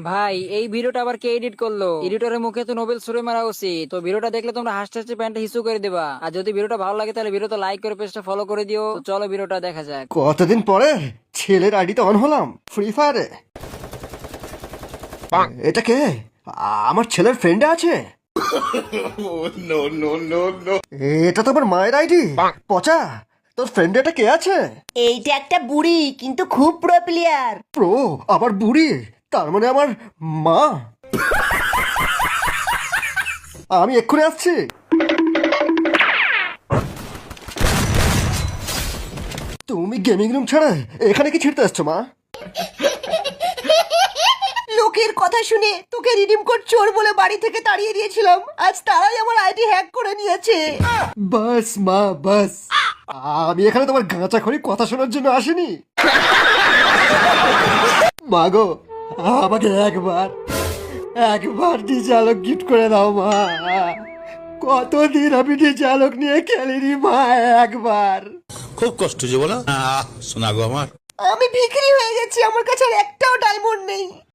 ভাই এই ভিডিওটা আবার কে এডিট করলো? এডিটরের মুখে তো নোবেল ছুড়ে মারা উচিত। তো ভিডিওটা দেখলে তোমরা হাসতে হাসতে প্যান্টটা হিসু করে দিবা। আর যদি ভিডিওটা ভালো লাগে তাহলে ভিডিওটা লাইক করে পেজটা ফলো করে দিও। তো চলো ভিডিওটা দেখা যাক। কতদিন পরে ছেলের আইডিতে অন হলাম ফ্রি ফায়ারে। এটা কে? আমার ছেলের ফ্রেন্ডে আছে। এটা তো আমার মায়ের আইডি। পচা, তোর ফ্রেন্ডে এটা কে আছে? এইটা একটা বুড়ি কিন্তু খুব প্রো প্লেয়ার। প্রো? আবার বুড়ি? তার মানে আমার মা। আমি এক্ষুনি আসছি। তুমি গেমিং রুম ছাড়া এখানে কি ছিড়তে আসছো মা? লোকের কথা শুনে তোকে রিডিম কোড চোর বলে বাড়ি থেকে তাড়িয়ে দিয়েছিলাম, আজ তারাই আমার আইডি হ্যাক করে নিয়েছে। বাস মা বাস, আমি এখানে তোমার গাঁচাখড়ি কথা শোনার জন্য আসিনি। মাগো, আমাকে একবার একবার ডিজে আলোক গিফট করে দাও মা। কতদিন আমি ডিজে আলোক নিয়ে খেলিনি মা, একবার। খুব কষ্ট যে বলো শোনা গো আমার। আমি ভিখারি হয়ে গেছি, আমার কাছে আর একটাও ডায়মন্ড নেই।